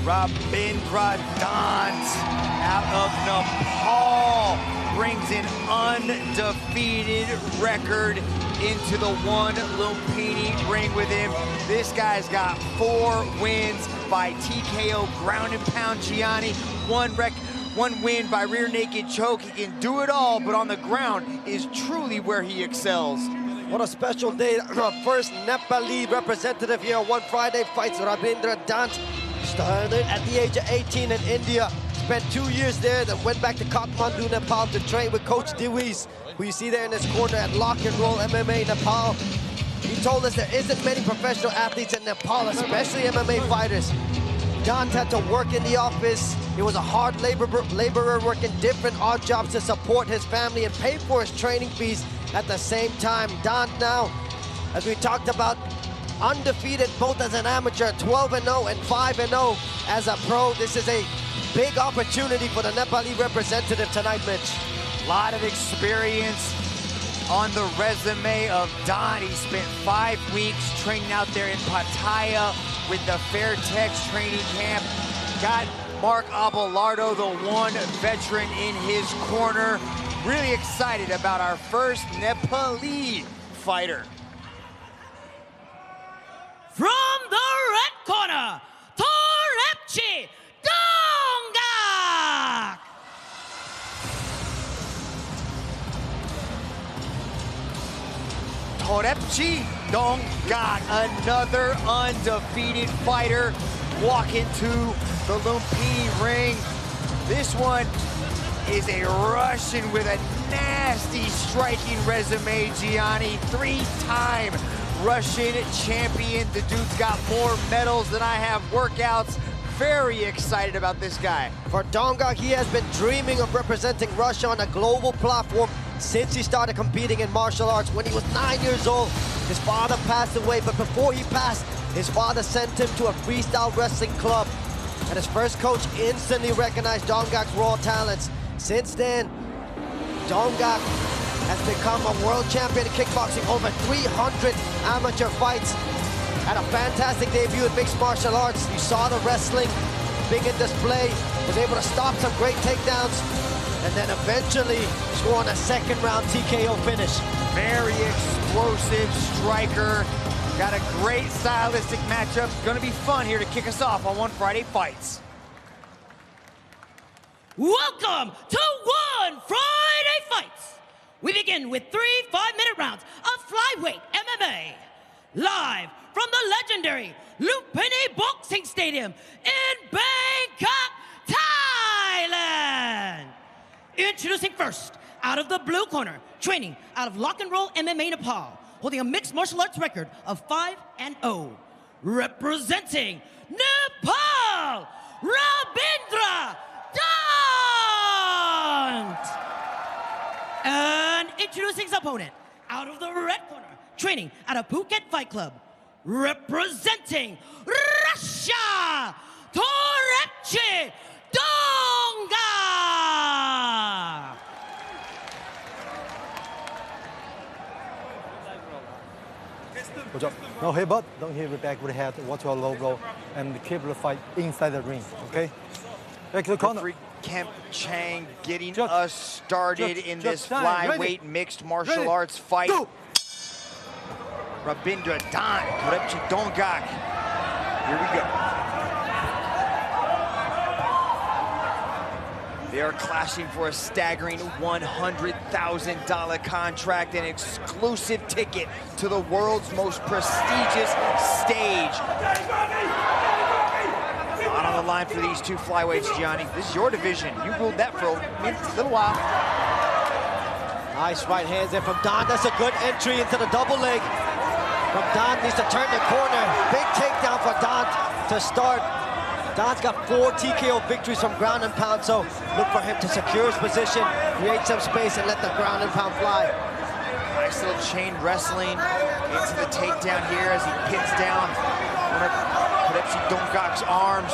Rabindra Dant out of Nepal brings an undefeated record into the one Lumpini ring with him. This guy's got 4 wins by TKO ground and pound Gianni, one win by rear naked choke. He can do it all, but on the ground is truly where he excels. What a special day. Our first Nepali representative here on One Friday fights Rabindra Dant. Started at the age of 18 in India. Spent 2 years there, then went back to Kathmandu, Nepal to train with Coach Dewees, who you see there in this corner at Lock and Roll MMA Nepal. He told us there isn't many professional athletes in Nepal, especially MMA fighters. Dant had to work in the office. He was a hard laborer working different odd jobs to support his family and pay for his training fees at the same time. Dant now, as we talked about, undefeated both as an amateur, 12-0 and 5-0 as a pro. This is a big opportunity for the Nepali representative tonight, Mitch. A lot of experience on the resume of Dant. He spent 5 weeks training out there in Pattaya with the Fairtex training camp. Got Mark Abelardo, the one veteran, in his corner. Really excited about our first Nepali fighter. From the red corner, Torepchi Donga! Torepchi Donggak, another undefeated fighter, walking to the Lumpini ring. This one is a Russian with a nasty striking resume, Gianni. 3-time Russian champion. The dude's got more medals than I have workouts. Very excited about this guy. For Donggak, he has been dreaming of representing Russia on a global platform since he started competing in martial arts when he was 9 years old. His father passed away, but before he passed, his father sent him to a freestyle wrestling club. And his first coach instantly recognized Donggak's raw talents. Since then, Donggak has become a world champion in kickboxing, over 300 amateur fights. Had a fantastic debut in mixed martial arts. You saw the wrestling, big in display, was able to stop some great takedowns, and then eventually scored a second round TKO finish. Very explosive striker. Got a great stylistic matchup. Gonna be fun here to kick us off on One Friday Fights. Welcome to One Friday Fights. We begin with 3 5-minute rounds of flyweight MMA. Live from the legendary Lumpini Boxing Stadium in Bangkok, Thailand. Introducing first, out of the blue corner, training out of Lock and Roll MMA Nepal, holding a mixed martial arts record of 5-0. Representing Nepal, Rabindra Dant. And introducing his opponent, out of the red corner, training at a Phuket Fight Club, representing Russia, Torepchi Donga. Good job. No headbutt, don't hit the back with the head, watch your low blow, and keep the fight inside the ring, okay? Back to the corner. Kemp Chang getting us started in this flyweight mixed martial arts fight. Go. Rabindra Dant, Torepchi Donggak. Here we go. They are clashing for a staggering $100,000 contract, an exclusive ticket to the world's most prestigious stage. A lot on the line for these two flyweights, Gianni. This is your division. You ruled that for a little while. Nice right hands there from Dant. That's a good entry into the double leg. From Dant, needs to turn the corner. Big takedown for Dant to start. Dant's got 4 TKO victories from ground and pound, so look for him to secure his position, create some space, and let the ground and pound fly. Nice little chain wrestling into the takedown here as he pins down one of Torepchi Donggak's arms.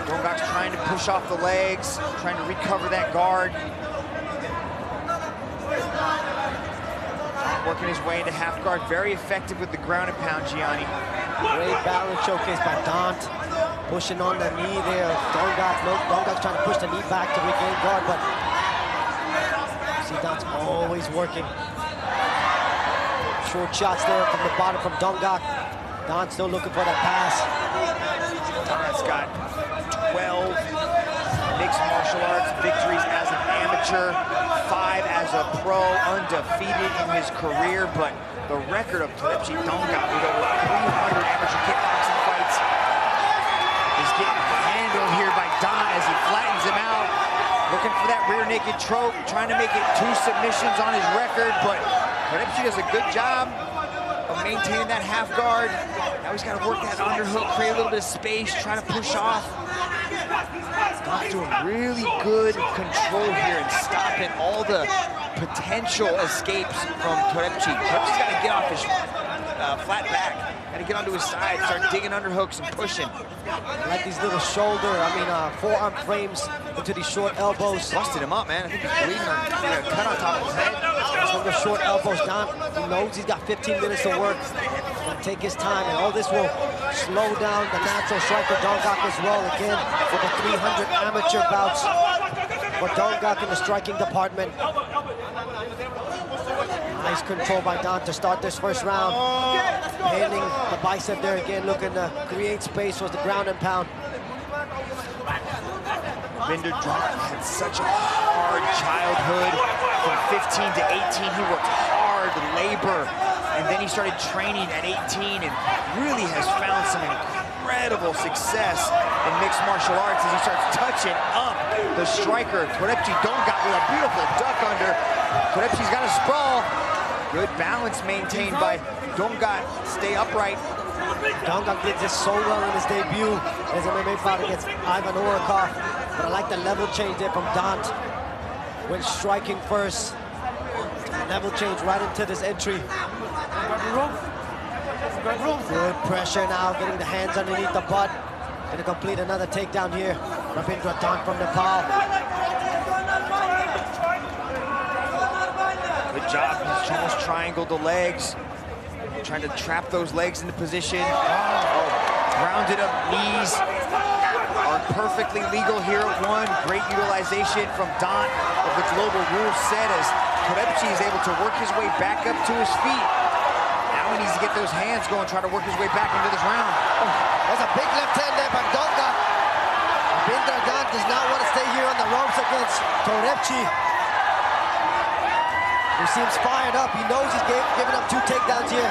Donggak's trying to push off the legs, trying to recover that guard. Working his way into half guard, very effective with the ground and pound, Gianni. Great balance showcase by Dant. pushing on the knee there. Dongak's trying to push the knee back to regain guard, but see Don's always working. Short shots there from the bottom from Dongak. Don still looking for that pass. Don's got 12 mixed martial arts victories as an amateur, 5 as a pro, undefeated in his career, but the record of Torebchi Dongak with over 300 amateur kickboxing fights is getting handled here by Don as he flattens him out, looking for that rear naked choke, trying to make it 2 submissions on his record, but Torebchi does a good job of maintaining that half guard. Now he's got to work that underhook, create a little bit of space, trying to push off. Don's doing really good control here and stopping all the potential escapes from Torebchi. Torebchi's got to get off his flat back, got to get onto his side, start digging underhooks and pushing. Like these little forearm frames into these short elbows. Busted him up, man. I think he's bleeding on, cut on top of his head. From the short elbows down, he knows he's got 15 minutes to work. He's gonna take his time, and all this will slow down the natural striker Dongak as well. Again, for the 300 amateur bouts for Dongak in the striking department. Nice control by Don to start this first round. Handing the bicep there again, looking to create space for the ground and pound. Rabinder Dant had such a hard childhood. From 15 to 18, he worked hard, labor, and then he started training at 18 and really has found some incredible success in mixed martial arts as he starts touching up the striker. Torebchi Dongak with a beautiful duck under. Torebchi's got a sprawl. Good balance maintained by Dongak. Stay upright. Dongak did this so well in his debut as an MMA fighter against Ivan Orikov. But I like the level change there from Dant. Went striking first. Level change right into this entry. Good pressure now, getting the hands underneath the butt. Gonna complete another takedown here. Rabindra Dant from Nepal. Good job. He's almost triangled the legs. Trying to trap those legs into position. Grounded up knees are perfectly legal here at 1. Great utilization from Dant of the global rule set as Torebchi is able to work his way back up to his feet. Now he needs to get those hands going, try to work his way back into this round. That's a big left hand there by Dongak. Rabindra Dant does not want to stay here on the ropes against Torebchi. He seems fired up. He knows he's giving up 2 takedowns here.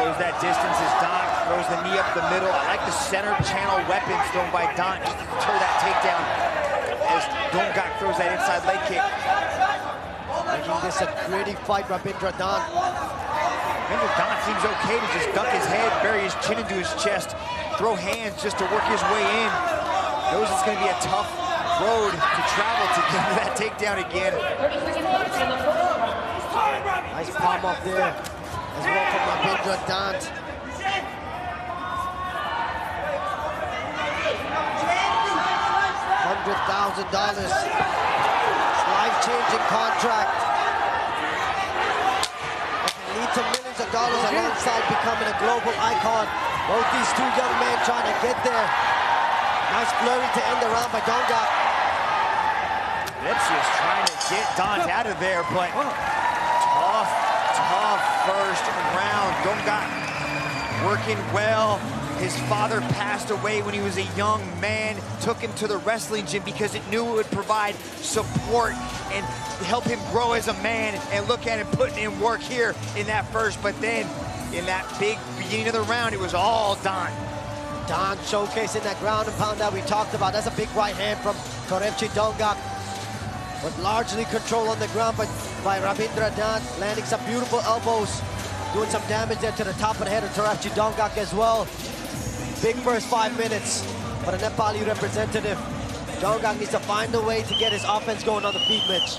Close that distance as Dant throws the knee up the middle. I like the center channel weapons thrown by Dant just to deter that takedown as Dongak throws that inside leg kick. Making this a gritty fight, Rabindra Dant. Rabindra Dant seems okay to just duck his head, bury his chin into his chest, throw hands just to work his way in. Knows it's going to be a tough road to travel to get to that takedown again. Nice palm up there. As well from Rabindra Dant. $100,000. Life-changing contract. That can lead to millions of dollars alongside becoming a global icon. Both these 2 young men trying to get there. Nice flurry to end the round by Dongak. Torebchi is trying to get Dant out of there, but tough first round. Dongak working well. His father passed away when he was a young man, took him to the wrestling gym because it knew it would provide support and help him grow as a man, and look at him putting in work here in that first, but then in that big beginning of the round, it was all Dant. Dant showcasing that ground and pound that we talked about. That's a big right hand from Torebchi Dongak. But largely control on the ground by Rabindra Dant, landing some beautiful elbows, doing some damage there to the top of the head of Torebchi Dongak as well. Big first 5 minutes for the Nepali representative. Dongak needs to find a way to get his offense going on the feet, Mitch.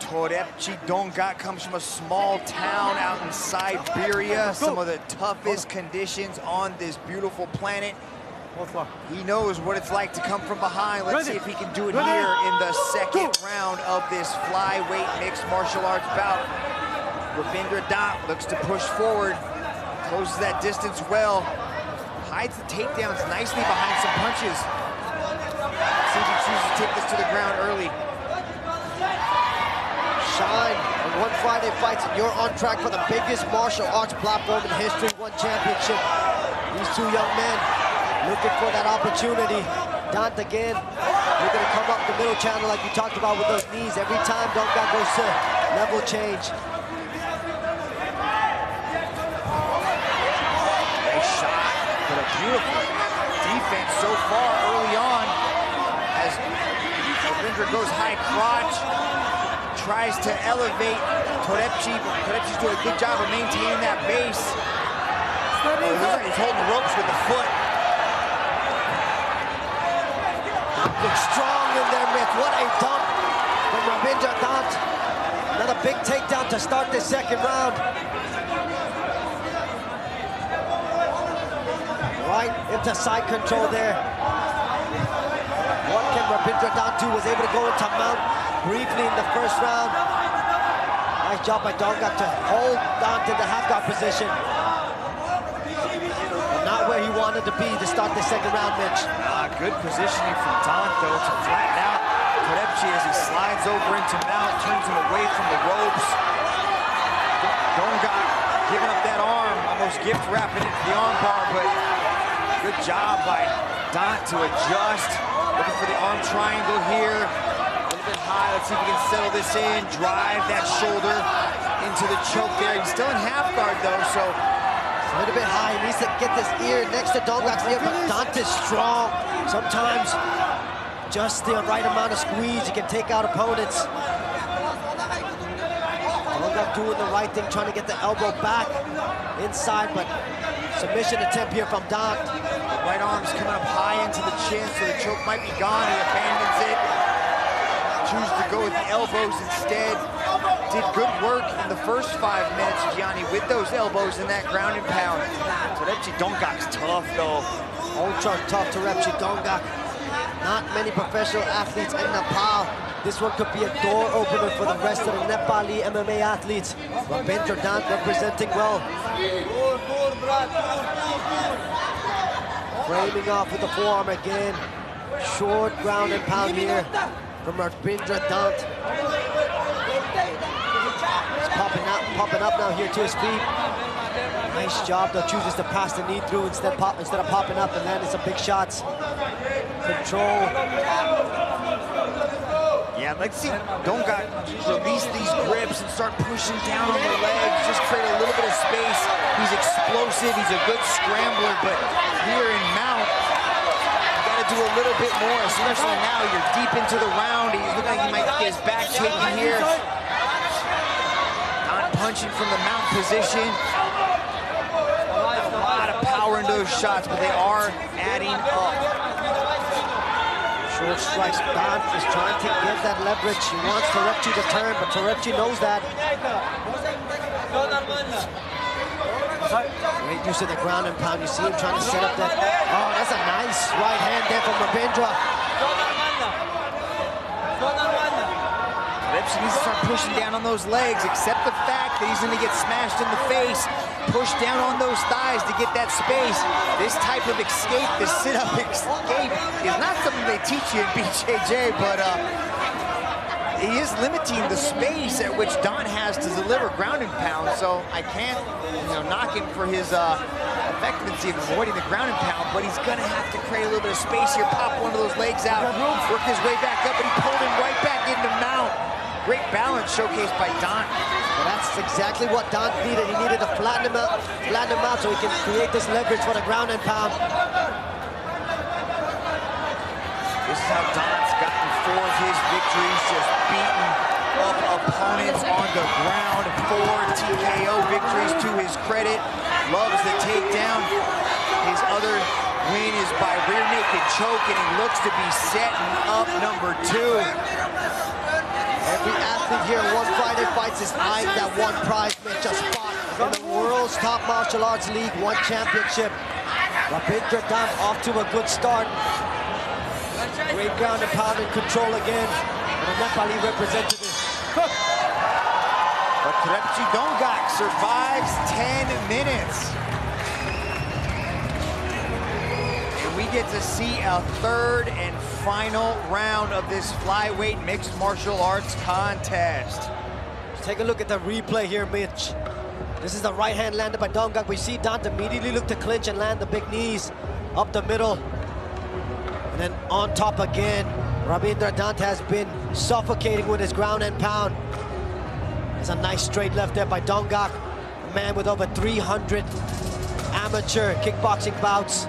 Torebchi Dongak comes from a small town out in Siberia, some of the toughest conditions on this beautiful planet. He knows what it's like to come from behind. Let's see if he can do it here in the second round of this flyweight mixed martial arts bout. Ravindra Dant looks to push forward, closes that distance well, hides the takedowns nicely behind some punches. See if he chooses to take this to the ground early. Shine in One Friday Fights, and you're on track for the biggest martial arts platform in history, one championship. These two young men looking for that opportunity. Dant again, looking to come up the middle channel like you talked about with those knees. Every time Donggak goes to level change. Nice shot, but a beautiful defense so far early on as Ravindra goes high crotch. Tries to elevate Torepchi, but Torepchi's doing a good job of maintaining that base. He's holding the ropes with the foot. Looks strong in there, Myth. What a dump from Ravindra Dant. Another big takedown to start this second round. Right into side control there. What can Ravindra Dant do? Was able to go into mount briefly in the first round. Nice job by Donggak to hold Dant in the half guard position. But not where he wanted to be to start the second round, Mitch. Good positioning from Dant, though, to flatten out Torepchi as he slides over into mount, turns him away from the ropes. Donggak giving up that arm, almost gift wrapping it to the arm bar, but good job by Dant to adjust. Looking for the arm triangle here. High. Let's see if he can settle this in, drive that shoulder into the choke there. He's still in half guard though, so a little bit high. He needs to get this ear next to Donggak's ear, but Dant is strong. Sometimes just the right amount of squeeze, you can take out opponents. Donggak doing the right thing, trying to get the elbow back inside, but submission attempt here from Dant. The right arm's coming up high into the chin, so the choke might be gone. He abandons it. Chooses to go with the elbows instead. Did good work in the first 5 minutes, Gianni, with those elbows in that ground and pound. Torepchi Donggak's tough, though. Ultra tough Torepchi Donggak. Not many professional athletes in Nepal. This one could be a door opener for the rest of the Nepali MMA athletes. Ravindra Dant representing well. Framing off with the forearm again. Short ground and pound here from Ravindra Dant. He's popping up now here to his feet. Nice job though, chooses to pass the knee through instead of popping up and landing some big shots. Control. Yeah, let's see Donggak release these grips and start pushing down on the legs, just create a little bit of space. He's explosive, he's a good scrambler, but here in mount, you gotta do a little bit more, especially now you're deep into the round. He's looking like he might get his back taken here. Not punching from the mount position. Not a lot of power into those shots, but they are adding up. Short strikes. Dant is trying to get that leverage. He wants Torepchi to turn, but Torepchi knows that. Great use of the ground and pound. You see him trying to set up that. Oh, that's a nice right hand there from Ravindra. Torepchi needs to start pushing down on those legs, accept the fact that he's going to get smashed in the face. Push down on those thighs to get that space. This type of escape, this sit-up escape, is not something they teach you in BJJ, but he is limiting the space at which Dant has to deliver ground and pound, so I can't knock him for his effectiveness of avoiding the ground and pound, but he's gonna have to create a little bit of space here, pop one of those legs out, work his way back up, and he pulled him right back into mount. Great balance showcased by Dant. Well, that's exactly what Dant needed. He needed to flatten him out so he can create this leverage for the ground and pound. This is how Dant's gotten 4 of his victories, just beating up opponents on the ground. 4 TKO victories to his credit. Loves the takedown. His other win is by rear naked choke, and he looks to be setting up number 2. Every athlete here in One Friday Fights is eyeing that one prize, Mitch, a spot in the world's top martial arts league, one championship. Ravindra Dant off to a good start. Great ground and pound and control again. And a Nepali representative. But Trepchi Dongak survives 10 minutes. And we get to see a third and final round of this flyweight mixed martial arts contest. Take a look at the replay here, Mitch. This is the right hand landed by Dongak. We see Dant immediately look to clinch and land the big knees up the middle. And then on top again. Rabindra Dant has been suffocating with his ground and pound. There's a nice straight left there by Dongak, a man with over 300 amateur kickboxing bouts,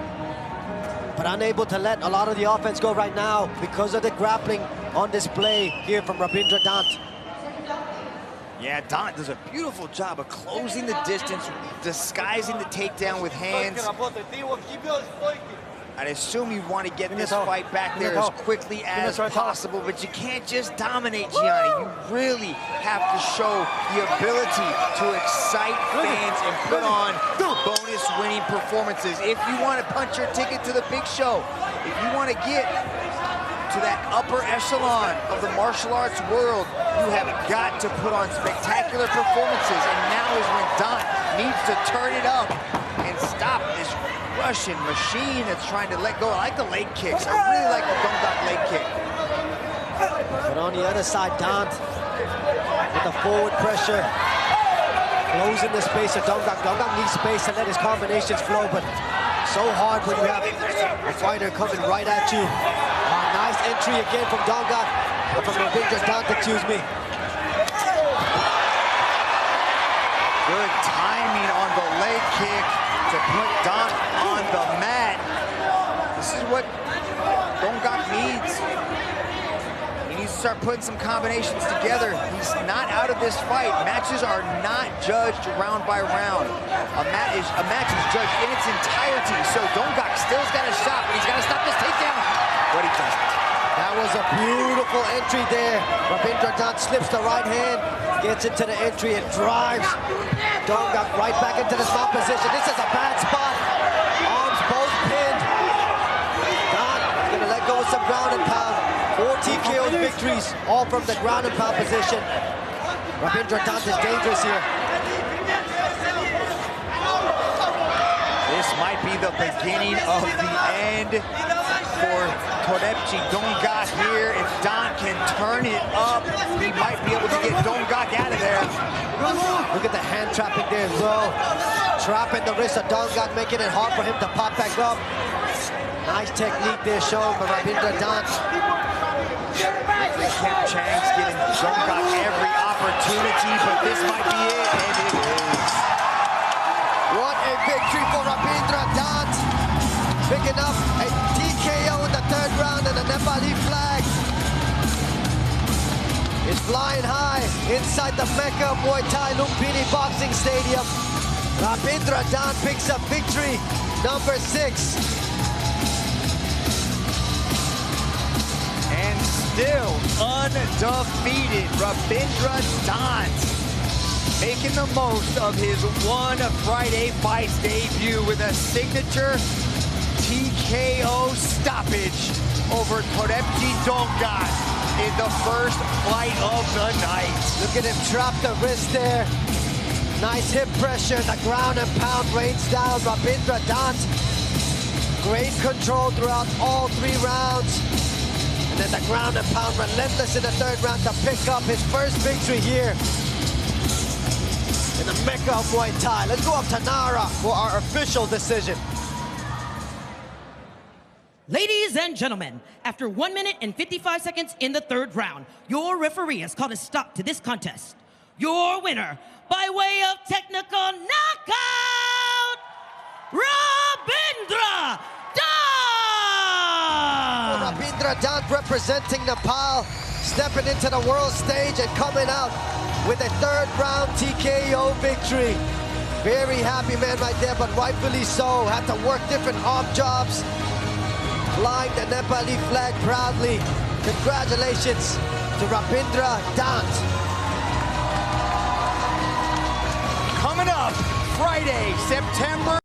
but unable to let a lot of the offense go right now because of the grappling on display here from Rabindra Dant. Yeah, Dant does a beautiful job of closing the distance, disguising the takedown with hands. I'd assume you want to get this fight back there as quickly as possible, but you can't just dominate, Gianni. You really have to show the ability to excite fans and put on bonus winning performances. If you want to punch your ticket to the big show, if you want to get to that upper echelon of the martial arts world, you have got to put on spectacular performances, and now is when Dant needs to turn it up and stop this Russian machine that's trying to let go. I like the leg kicks. I really like the Dongak leg kick. But on the other side, Dant with the forward pressure, closing the space of Dongak. Dongak needs space to let his combinations flow, but so hard when you have a fighter coming right at you. Nice entry again from Dongak, or from Rabindra Dant, excuse me. Good timing on the leg kick to put Dant on the mat. This is what Dongak needs. He needs to start putting some combinations together. He's not out of this fight. Matches are not judged round by round. A match is judged in its entirety. So Dongak still's got a shot, but he's got to stop this takedown. But he doesn't. That was a beautiful entry there. Rabindra Dant slips the right hand, gets into the entry and drives Dongak right back into the mount position. This is a bad spot. Arms both pinned. Dant is going to let go of some ground and pound. 4 TKO victories, all from the ground and pound position. Rabindra Dant is dangerous here. This might be the beginning of the end for Trepchi Dongak here. If Dant can turn it up, he might be able to get Dongak out of there. Look at the hand trapping there as well. Trapping the wrist of Dongak, making it hard for him to pop back up. Nice technique there shown by Rabindra Dant. Kim Chang's giving Dongak every opportunity, but this might be it, and it is. What a victory for Rabindra Dant. Picking up a TKO in the third round and a Nepali flag. It's flying high inside the Mecca of Muay Thai Lumpini Boxing Stadium. Rabindra Dant picks up victory number 6. And still undefeated, Rabindra Dant making the most of his One Friday Fights debut with a signature TKO stoppage over Trepchi Dongak in the first fight of the night. Look at him trap the wrist there. Nice hip pressure, the ground and pound rains down. Rabindra Dant, great control throughout all 3 rounds. And then the ground and pound relentless in the third round to pick up his first victory here in the Mecca of Muay Thai. Let's go up to Nara for our official decision. Ladies and gentlemen, after 1 minute and 55 seconds in the third round, your referee has called a stop to this contest. Your winner, by way of technical knockout, Rabindra Dant! Rabindra Dant representing Nepal, stepping into the world stage and coming out with a third round TKO victory. Very happy man right there, but rightfully so. Had to work different off jobs, flying the Nepali flag proudly. Congratulations to Rabindra Dant. Coming up Friday, September